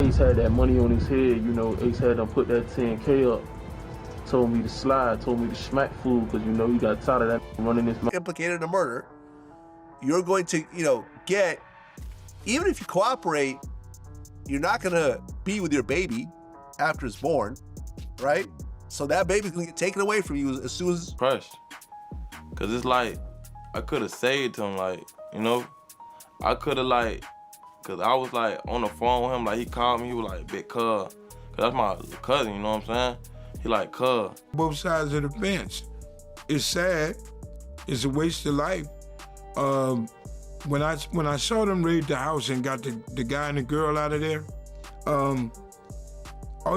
Ace had that money on his head, you know, Ace had them put that 10K up, told me to slide, told me to smack fool, because, you know, he got tired of that running his mouth. Implicated in a murder, you're going to, you know, get, even if you cooperate, you're not gonna be with your baby after it's born, right? So that baby's gonna get taken away from you as soon as... Crushed. Cause it's like, I could've saved him, like, you know? I could've like, cause I was like on the phone with him, like he called me, he was like, big cuz. Cause that's my cousin, you know what I'm saying? He like, cuz. Both sides of the fence. It's sad, it's a waste of life. When I saw them raid the house and got the guy and the girl out of there,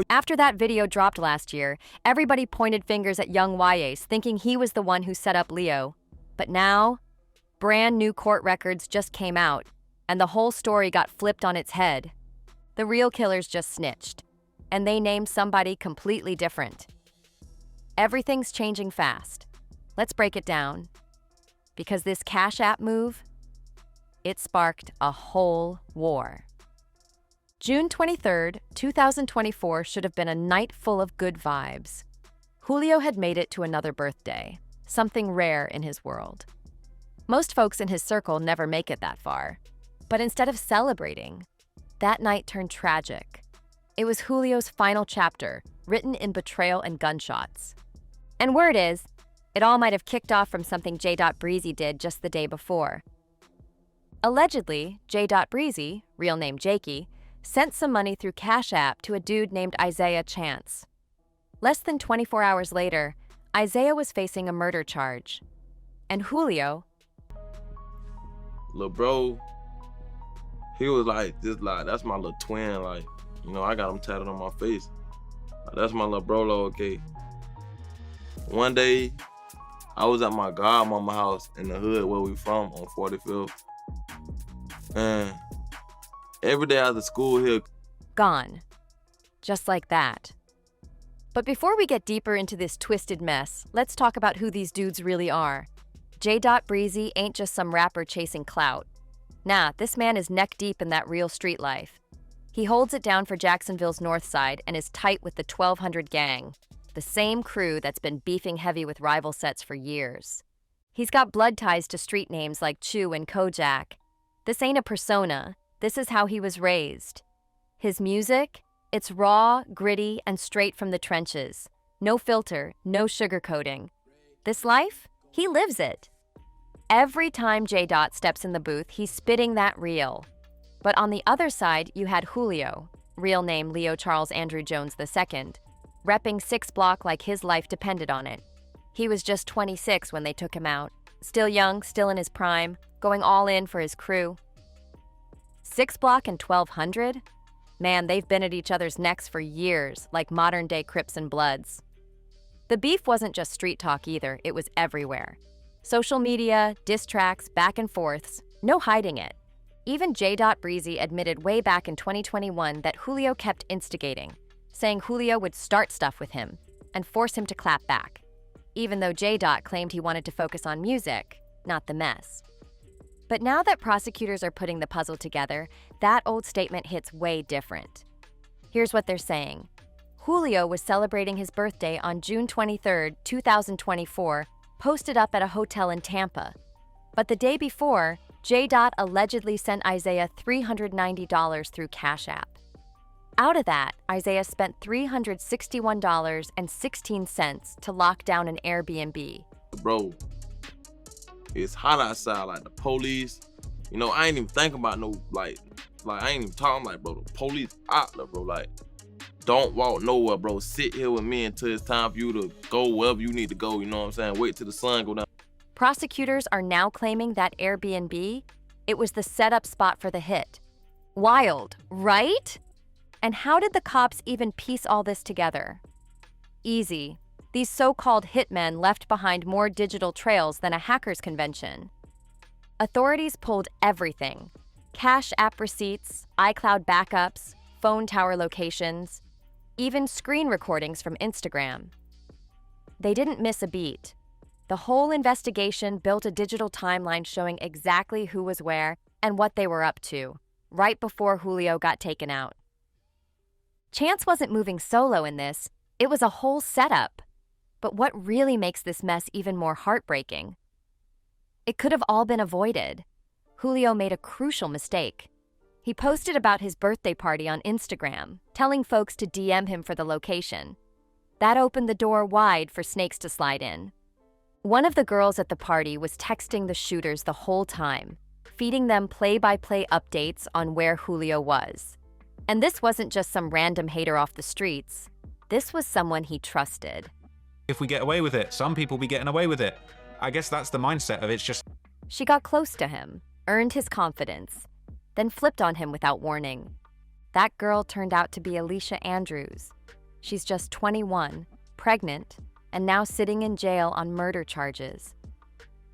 After that video dropped last year, everybody pointed fingers at young Y-Ace, thinking he was the one who set up Leo. But now, brand new court records just came out, and the whole story got flipped on its head. The real killers just snitched, and they named somebody completely different. Everything's changing fast. Let's break it down. Because this Cash App move, it sparked a whole war. June 23rd, 2024 should have been a night full of good vibes. Foolio had made it to another birthday, something rare in his world. Most folks in his circle never make it that far. But instead of celebrating, that night turned tragic. It was Foolio's final chapter, written in betrayal and gunshots. And word is, it all might have kicked off from something J. Breezy did just the day before. Allegedly, J. Breezy, real name Jakey, sent some money through Cash App to a dude named Isaiah Chance. Less than 24 hours later, Isaiah was facing a murder charge. And Foolio... Lil' bro, he was like, that's my little twin, like, you know, I got him tatted on my face. Like, that's my little bro, okay. One day, I was at my godmama house in the hood where we from on 45th. And every day after school here. Gone. Just like that. But before we get deeper into this twisted mess, let's talk about who these dudes really are. J. Breezy ain't just some rapper chasing clout. Nah, this man is neck deep in that real street life. He holds it down for Jacksonville's North Side and is tight with the 1200 gang, the same crew that's been beefing heavy with rival sets for years. He's got blood ties to street names like Chew and Kojak. This ain't a persona. This is how he was raised. His music? It's raw, gritty, and straight from the trenches. No filter, no sugarcoating. This life? He lives it. Every time J. steps in the booth, he's spitting that real. But on the other side, you had Foolio, real name Leo Charles Andrew Jones II, repping 6 Block like his life depended on it. He was just 26 when they took him out. Still young, still in his prime, going all in for his crew. 6 Block and 1200? Man, they've been at each other's necks for years, like modern-day Crips and Bloods. The beef wasn't just street talk either, it was everywhere. Social media, diss tracks, back and forths, no hiding it. Even J. Breezy admitted way back in 2021 that Foolio kept instigating, saying Foolio would start stuff with him and force him to clap back, even though J. claimed he wanted to focus on music, not the mess. But now that prosecutors are putting the puzzle together, that old statement hits way different. Here's what they're saying. Foolio was celebrating his birthday on June 23, 2024, posted up at a hotel in Tampa. But the day before, J. allegedly sent Isaiah $390 through Cash App. Out of that, Isaiah spent $361.16 to lock down an Airbnb. Bro, it's hot outside, like the police. You know, I ain't even thinking about no, like I ain't even talking like, bro, the police out there, bro. Like, don't walk nowhere, bro. Sit here with me until it's time for you to go wherever you need to go, you know what I'm saying? Wait till the sun go down. Prosecutors are now claiming that Airbnb, it was the setup spot for the hit. Wild, right? And how did the cops even piece all this together? Easy. These so-called hitmen left behind more digital trails than a hackers convention. Authorities pulled everything. Cash App receipts, iCloud backups, phone tower locations, even screen recordings from Instagram. They didn't miss a beat. The whole investigation built a digital timeline showing exactly who was where and what they were up to, right before Foolio got taken out. Chance wasn't moving solo in this, it was a whole setup. But what really makes this mess even more heartbreaking? It could have all been avoided. Foolio made a crucial mistake. He posted about his birthday party on Instagram, telling folks to DM him for the location. That opened the door wide for snakes to slide in. One of the girls at the party was texting the shooters the whole time, feeding them play-by-play updates on where Foolio was. And this wasn't just some random hater off the streets. This was someone he trusted. If we get away with it, some people be getting away with it. I guess that's the mindset of it's just... She got close to him, earned his confidence, then flipped on him without warning. That girl turned out to be Alicia Andrews. She's just 21, pregnant, and now sitting in jail on murder charges.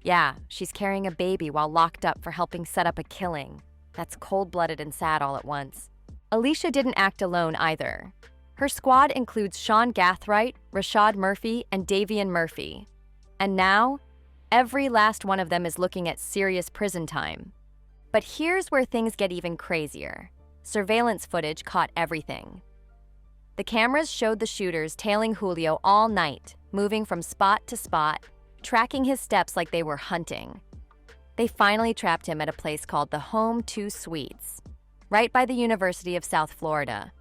Yeah, she's carrying a baby while locked up for helping set up a killing. That's cold-blooded and sad all at once. Alicia didn't act alone either. Her squad includes Sean Gathright, Rashad Murphy, and Davian Murphy. And now, every last one of them is looking at serious prison time. But here's where things get even crazier. Surveillance footage caught everything. The cameras showed the shooters tailing Foolio all night, moving from spot to spot, tracking his steps like they were hunting. They finally trapped him at a place called the Home 2 Suites, right by the University of South Florida.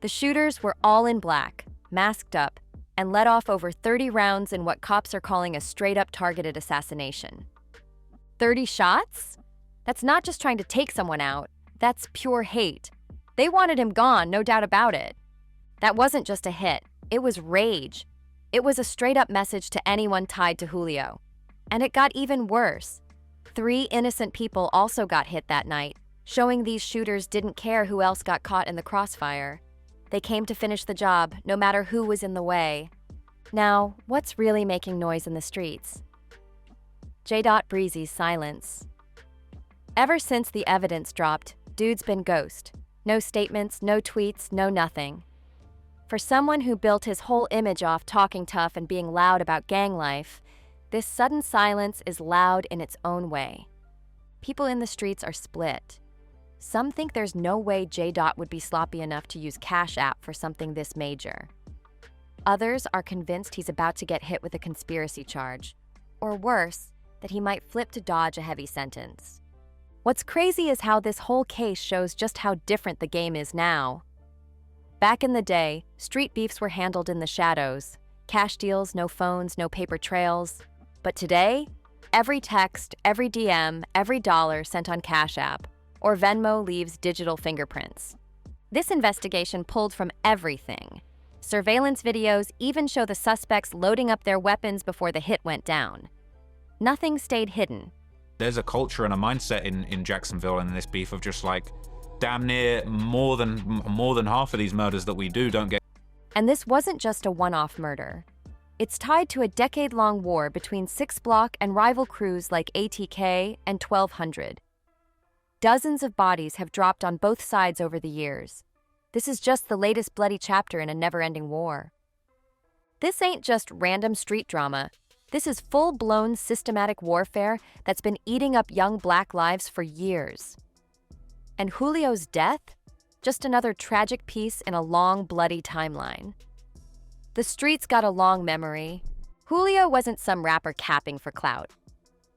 The shooters were all in black, masked up, and let off over 30 rounds in what cops are calling a straight-up targeted assassination. 30 shots? That's not just trying to take someone out, that's pure hate. They wanted him gone, no doubt about it. That wasn't just a hit, it was rage. It was a straight-up message to anyone tied to Foolio. And it got even worse. 3 innocent people also got hit that night, showing these shooters didn't care who else got caught in the crossfire. They came to finish the job, no matter who was in the way. Now, what's really making noise in the streets? J. Breezy's silence. Ever since the evidence dropped, dude's been ghost. No statements, no tweets, no nothing. For someone who built his whole image off talking tough and being loud about gang life, this sudden silence is loud in its own way. People in the streets are split. Some think there's no way J. would be sloppy enough to use Cash App for something this major. Others are convinced he's about to get hit with a conspiracy charge, or worse, that he might flip to dodge a heavy sentence. What's crazy is how this whole case shows just how different the game is now. Back in the day, street beefs were handled in the shadows. Cash deals, no phones, no paper trails. But today, every text, every DM, every dollar sent on Cash App or Venmo leaves digital fingerprints. This investigation pulled from everything. Surveillance videos even show the suspects loading up their weapons before the hit went down. Nothing stayed hidden. There's a culture and a mindset in Jacksonville and in this beef of just like, damn near more than half of these murders that we do don't get. And this wasn't just a one-off murder. It's tied to a decade-long war between 6 Block and rival crews like ATK and 1200. Dozens of bodies have dropped on both sides over the years. This is just the latest bloody chapter in a never-ending war. This ain't just random street drama. This is full-blown systematic warfare that's been eating up young Black lives for years. And Foolio's death? Just another tragic piece in a long, bloody timeline. The streets got a long memory. Foolio wasn't some rapper capping for clout.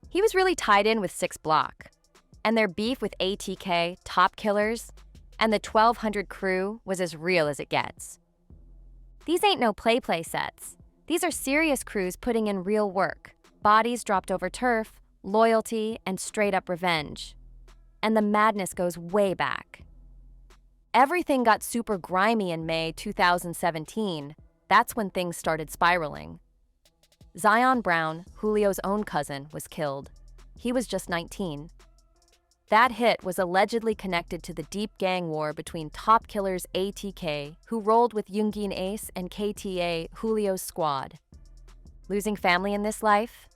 He was really tied in with 6 Block. And their beef with ATK, Top Killers, and the 1200 crew was as real as it gets. These ain't no play sets. These are serious crews putting in real work. Bodies dropped over turf, loyalty, and straight-up revenge. And the madness goes way back. Everything got super grimy in May 2017. That's when things started spiraling. Zion Brown, Foolio's own cousin, was killed. He was just 19. That hit was allegedly connected to the deep gang war between Top Killers ATK, who rolled with Yungin Ace, and KTA, Foolio's squad. Losing family in this life?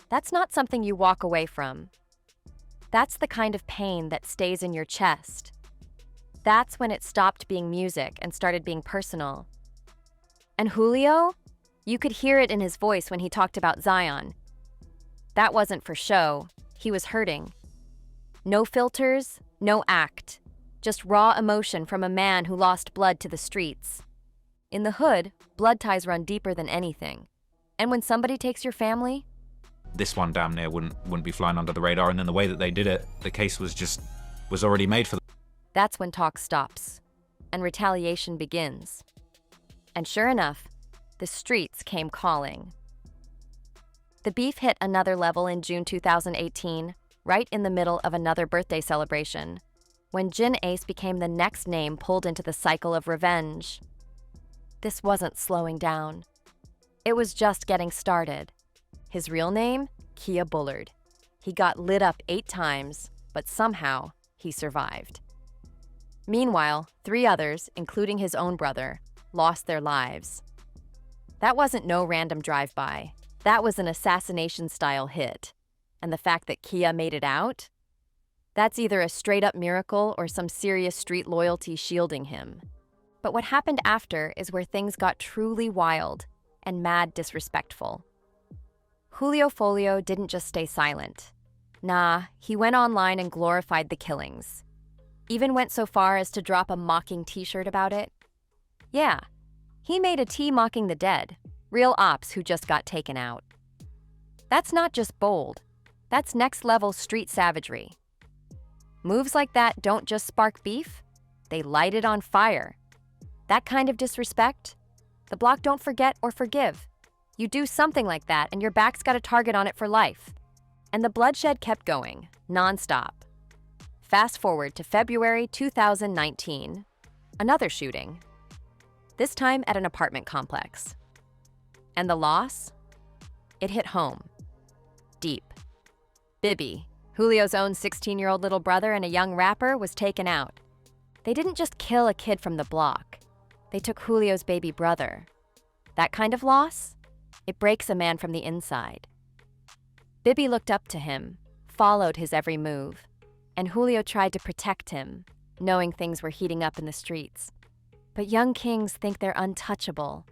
That's not something you walk away from. That's the kind of pain that stays in your chest. That's when it stopped being music and started being personal. And Foolio? You could hear it in his voice when he talked about Zion. That wasn't for show. He was hurting. No filters, no act. Just raw emotion from a man who lost blood to the streets. In the hood, blood ties run deeper than anything. And when somebody takes your family, This one damn near wouldn't be flying under the radar, and then the way that they did it, the case was already made for them. that's when talk stops and retaliation begins. And sure enough, the streets came calling. The beef hit another level in June 2018, right in the middle of another birthday celebration, when Jin Ace became the next name pulled into the cycle of revenge. This wasn't slowing down. It was just getting started. His real name? Kia Bullard. He got lit up 8 times, but somehow he survived. Meanwhile, 3 others, including his own brother, lost their lives. That wasn't no random drive-by. That was an assassination-style hit. And the fact that Kia made it out? That's either a straight-up miracle or some serious street loyalty shielding him. But what happened after is where things got truly wild and mad disrespectful. Julio Foolio didn't just stay silent. Nah, he went online and glorified the killings. Even went so far as to drop a mocking t-shirt about it. Yeah, he made a tee mocking the dead, real ops who just got taken out. That's not just bold, that's next-level street savagery. Moves like that don't just spark beef, they light it on fire. That kind of disrespect, the block don't forget or forgive. You do something like that and your back's got a target on it for life. And the bloodshed kept going, nonstop. Fast forward to February 2019, another shooting. This time at an apartment complex. And the loss? It hit home. Deep. Bibby, Julio's own 16-year-old little brother and a young rapper, was taken out. They didn't just kill a kid from the block. They took Julio's baby brother. That kind of loss? It breaks a man from the inside. Bibby looked up to him, followed his every move, and Julio tried to protect him, knowing things were heating up in the streets. But young kings think they're untouchable.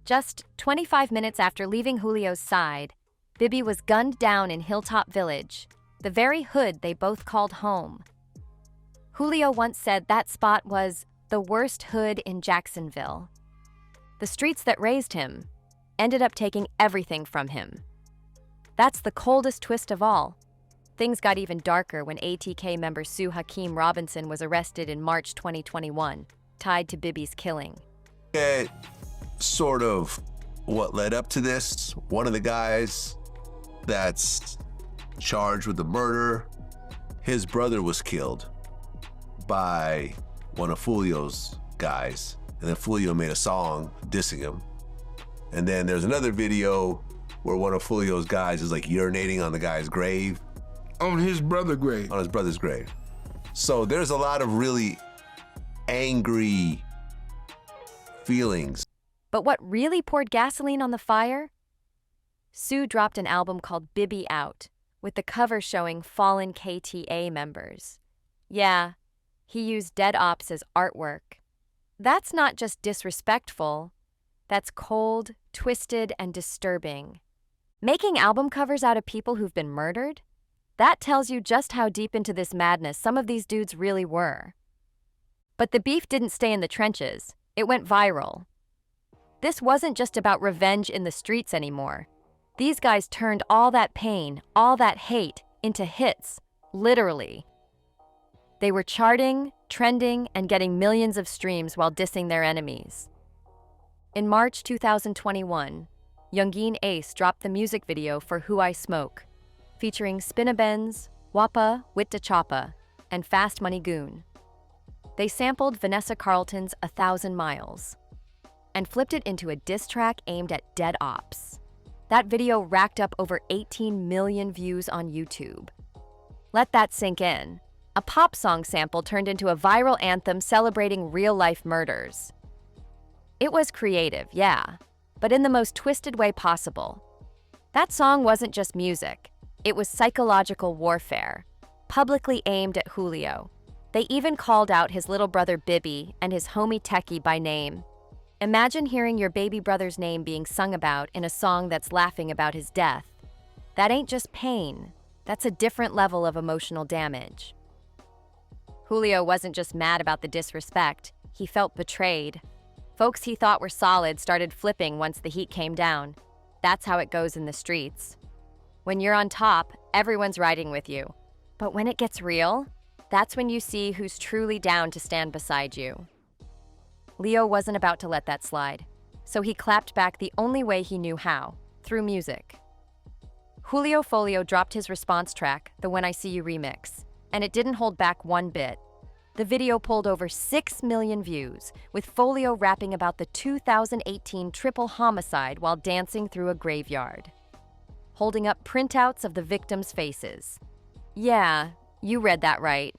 Just 25 minutes after leaving Julio's side, Bibby was gunned down in Hilltop Village, the very hood they both called home. Julio once said that spot was the worst hood in Jacksonville. The streets that raised him ended up taking everything from him. That's the coldest twist of all. Things got even darker when ATK member Sue Hakeem Robinson was arrested in March 2021, tied to Bibby's killing. Sort of what led up to this. One of the guys that's charged with the murder, his brother was killed by one of Foolio's guys. And then Foolio made a song dissing him. And then there's another video where one of Foolio's guys is like urinating on the guy's grave. On his brother's grave. On his brother's grave. So there's a lot of really angry feelings. But what really poured gasoline on the fire? Sue dropped an album called Bibby Out, with the cover showing fallen KTA members. Yeah, he used dead ops as artwork. That's not just disrespectful, that's cold, twisted, and disturbing. Making album covers out of people who've been murdered? That tells you just how deep into this madness some of these dudes really were. But the beef didn't stay in the trenches, it went viral. This wasn't just about revenge in the streets anymore. These guys turned all that pain, all that hate, into hits, literally. They were charting, trending, and getting millions of streams while dissing their enemies. In March 2021, Youngin Ace dropped the music video for Who I Smoke, featuring Spinna Benz, Wappa, Witta Choppa, and Fast Money Goon. They sampled Vanessa Carlton's 1,000 Miles and flipped it into a diss track aimed at dead ops. That video racked up over 18 million views on YouTube. Let that sink in. A pop song sample turned into a viral anthem celebrating real-life murders. It was creative, yeah, but in the most twisted way possible. That song wasn't just music. It was psychological warfare, publicly aimed at Julio. They even called out his little brother Bibby and his homie Techie by name. Imagine hearing your baby brother's name being sung about in a song that's laughing about his death. That ain't just pain. That's a different level of emotional damage. Foolio wasn't just mad about the disrespect, he felt betrayed. Folks he thought were solid started flipping once the heat came down. That's how it goes in the streets. When you're on top, everyone's riding with you. But when it gets real, that's when you see who's truly down to stand beside you. Leo wasn't about to let that slide, so he clapped back the only way he knew how, through music. Julio Foolio dropped his response track, the When I See You remix, and it didn't hold back one bit. The video pulled over 6 million views, with Foolio rapping about the 2018 triple homicide while dancing through a graveyard, holding up printouts of the victims' faces. Yeah, you read that right.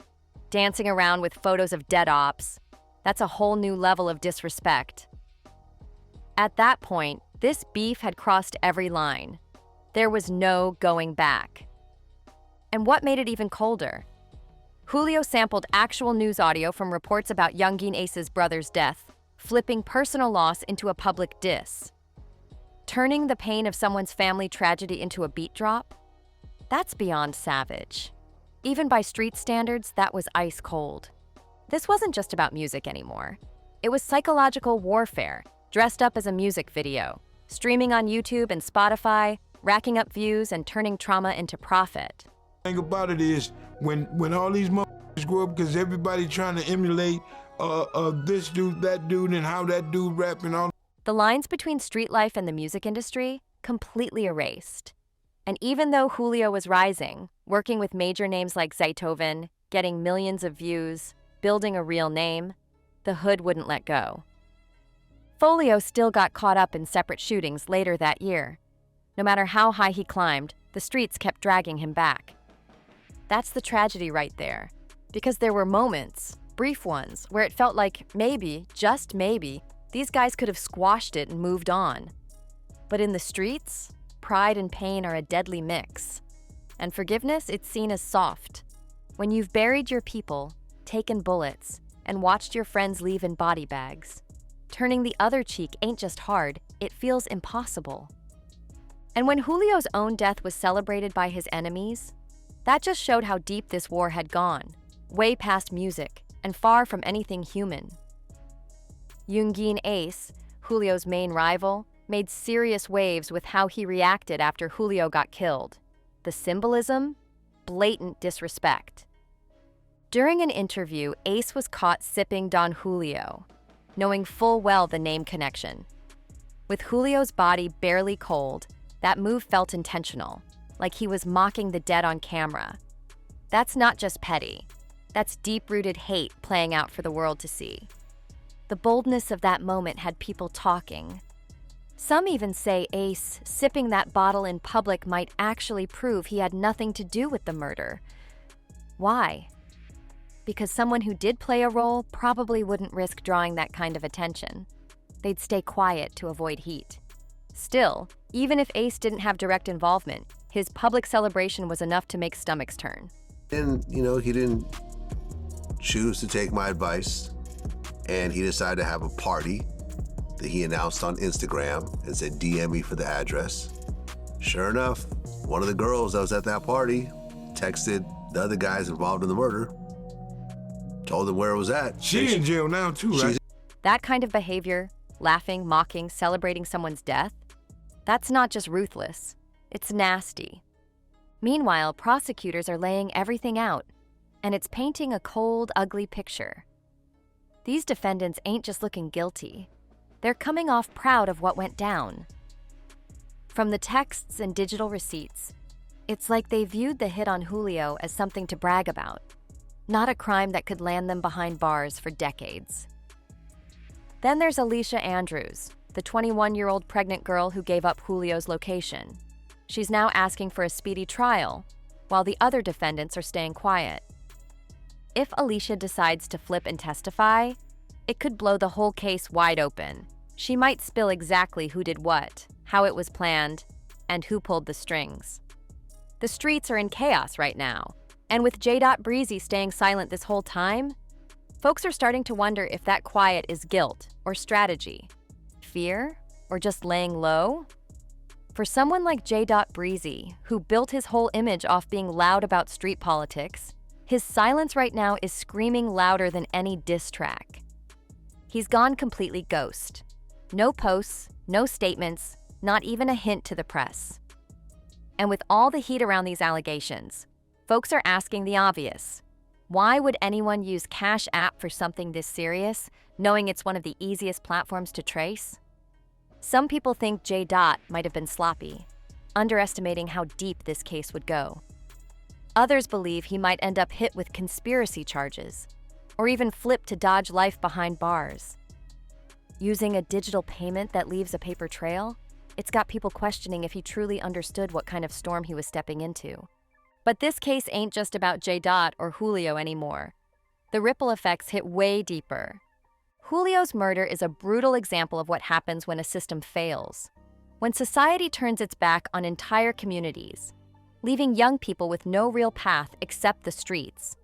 Dancing around with photos of dead ops. That's a whole new level of disrespect. At that point, this beef had crossed every line. There was no going back. And what made it even colder? Julio sampled actual news audio from reports about Youngin Ace's brother's death, flipping personal loss into a public diss. Turning the pain of someone's family tragedy into a beat drop? That's beyond savage. Even by street standards, that was ice cold. This wasn't just about music anymore. It was psychological warfare, dressed up as a music video, streaming on YouTube and Spotify, racking up views and turning trauma into profit. The thing about it is, when all these motherfuckers grow up, because everybody trying to emulate this dude, that dude, and how that dude rap and all. The lines between street life and the music industry completely erased. And even though Julio was rising, working with major names like Zaytoven, getting millions of views, building a real name, the hood wouldn't let go. Foolio still got caught up in separate shootings later that year. No matter how high he climbed, the streets kept dragging him back. That's the tragedy right there, because there were moments, brief ones, where it felt like maybe, just maybe, these guys could have squashed it and moved on. But in the streets, pride and pain are a deadly mix. And forgiveness, it's seen as soft. When you've buried your people, taken bullets, and watched your friends leave in body bags, turning the other cheek ain't just hard, it feels impossible. And when Julio's own death was celebrated by his enemies, that just showed how deep this war had gone, way past music and far from anything human. Youngin Ace, Julio's main rival, made serious waves with how he reacted after Julio got killed. The symbolism? Blatant disrespect. During an interview, Ace was caught sipping Don Julio, knowing full well the name connection. With Julio's body barely cold, that move felt intentional, like he was mocking the dead on camera. That's not just petty. That's deep-rooted hate playing out for the world to see. The boldness of that moment had people talking. Some even say Ace sipping that bottle in public might actually prove he had nothing to do with the murder. Why? Because someone who did play a role probably wouldn't risk drawing that kind of attention. They'd stay quiet to avoid heat. Still, even if Ace didn't have direct involvement, his public celebration was enough to make stomachs turn. And, he didn't choose to take my advice, and he decided to have a party that he announced on Instagram and said, DM me for the address. Sure enough, one of the girls that was at that party texted the other guys involved in the murder, told them where it was at. She's in jail now too, right? That kind of behavior, laughing, mocking, celebrating someone's death, that's not just ruthless, it's nasty. Meanwhile, prosecutors are laying everything out, and it's painting a cold, ugly picture. These defendants ain't just looking guilty. They're coming off proud of what went down. From the texts and digital receipts, it's like they viewed the hit on Julio as something to brag about, not a crime that could land them behind bars for decades. Then there's Alicia Andrews, the 21-year-old pregnant girl who gave up Julio's location. She's now asking for a speedy trial, while the other defendants are staying quiet. If Alicia decides to flip and testify, it could blow the whole case wide open. She might spill exactly who did what, how it was planned, and who pulled the strings. The streets are in chaos right now, and with J. Breezy staying silent this whole time, folks are starting to wonder if that quiet is guilt or strategy, fear, or just laying low. For someone like J. Breezy, who built his whole image off being loud about street politics, His silence right now is screaming louder than any diss track. He's gone completely ghost. No posts, no statements, not even a hint to the press. And with all the heat around these allegations, folks are asking the obvious. Why would anyone use Cash App for something this serious, knowing it's one of the easiest platforms to trace? Some people think J. might have been sloppy, underestimating how deep this case would go. Others believe he might end up hit with conspiracy charges, or even flip to dodge life behind bars. Using a digital payment that leaves a paper trail, it's got people questioning if he truly understood what kind of storm he was stepping into. But this case ain't just about J. or Foolio anymore. The ripple effects hit way deeper. Foolio's murder is a brutal example of what happens when a system fails. When society turns its back on entire communities, leaving young people with no real path except the streets.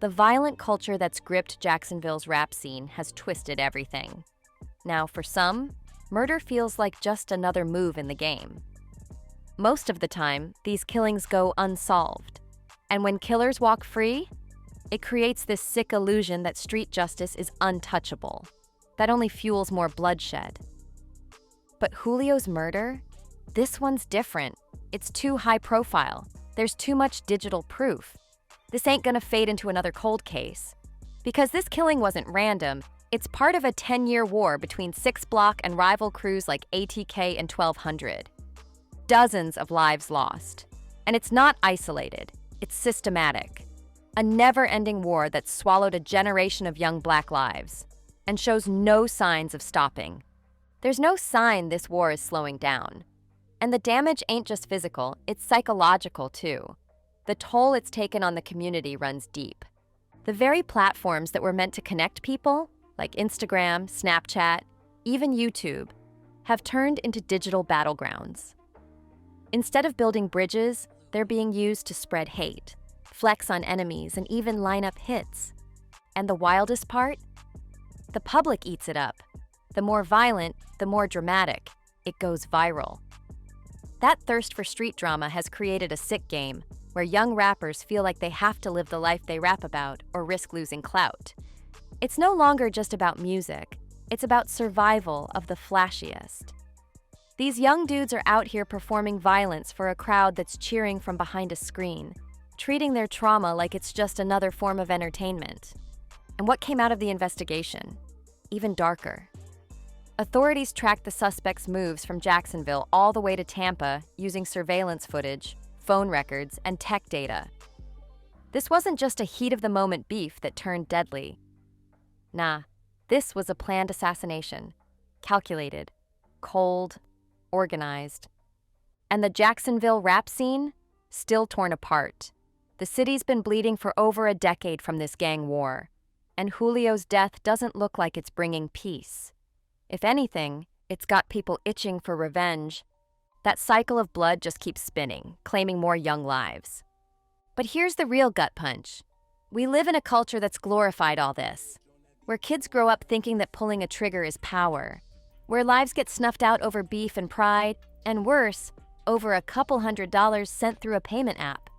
The violent culture that's gripped Jacksonville's rap scene has twisted everything. Now, for some, murder feels like just another move in the game. Most of the time, these killings go unsolved. And when killers walk free, it creates this sick illusion that street justice is untouchable. That only fuels more bloodshed. But Foolio's murder? This one's different. It's too high profile. There's too much digital proof. This ain't gonna fade into another cold case. Because this killing wasn't random, it's part of a 10-year war between 6 Block and rival crews like ATK and 1200. Dozens of lives lost. And it's not isolated, it's systematic. A never-ending war that's swallowed a generation of young Black lives and shows no signs of stopping. There's no sign this war is slowing down. And the damage ain't just physical, it's psychological too. The toll it's taken on the community runs deep. The very platforms that were meant to connect people, like Instagram, Snapchat, even YouTube, have turned into digital battlegrounds. Instead of building bridges, they're being used to spread hate, flex on enemies, and even line up hits. And the wildest part? The public eats it up. The more violent, the more dramatic. It goes viral. That thirst for street drama has created a sick game where young rappers feel like they have to live the life they rap about or risk losing clout. It's no longer just about music. It's about survival of the flashiest. These young dudes are out here performing violence for a crowd that's cheering from behind a screen, treating their trauma like it's just another form of entertainment. And what came out of the investigation? Even darker. Authorities tracked the suspect's moves from Jacksonville all the way to Tampa using surveillance footage, phone records, and tech data. This wasn't just a heat-of-the-moment beef that turned deadly. Nah, this was a planned assassination. Calculated, cold, organized. And the Jacksonville rap scene? Still torn apart. The city's been bleeding for over a decade from this gang war, and Foolio's death doesn't look like it's bringing peace. If anything, it's got people itching for revenge. That cycle of blood just keeps spinning, claiming more young lives. But here's the real gut punch. We live in a culture that's glorified all this, where kids grow up thinking that pulling a trigger is power, where lives get snuffed out over beef and pride, and worse, over a couple $100s sent through a payment app.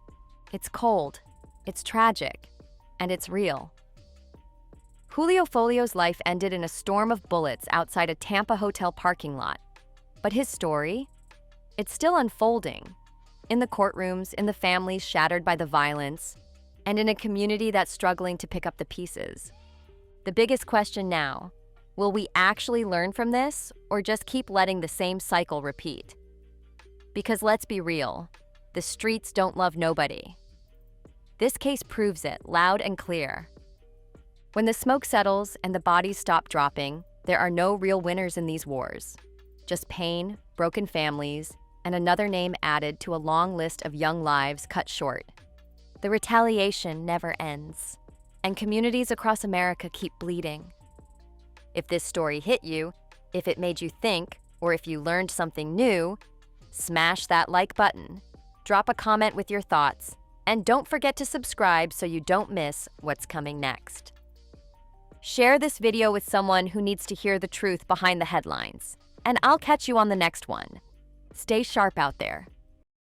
It's cold, it's tragic, and it's real. Foolio's life ended in a storm of bullets outside a Tampa hotel parking lot. But his story? It's still unfolding. In the courtrooms, in the families shattered by the violence, and in a community that's struggling to pick up the pieces. The biggest question now, will we actually learn from this, or just keep letting the same cycle repeat? Because let's be real, the streets don't love nobody. This case proves it loud and clear. When the smoke settles and the bodies stop dropping, there are no real winners in these wars. Just pain, broken families, and another name added to a long list of young lives cut short. The retaliation never ends, and communities across America keep bleeding. If this story hit you, if it made you think, or if you learned something new, smash that like button, drop a comment with your thoughts, and don't forget to subscribe so you don't miss what's coming next. Share this video with someone who needs to hear the truth behind the headlines, and I'll catch you on the next one. Stay sharp out there.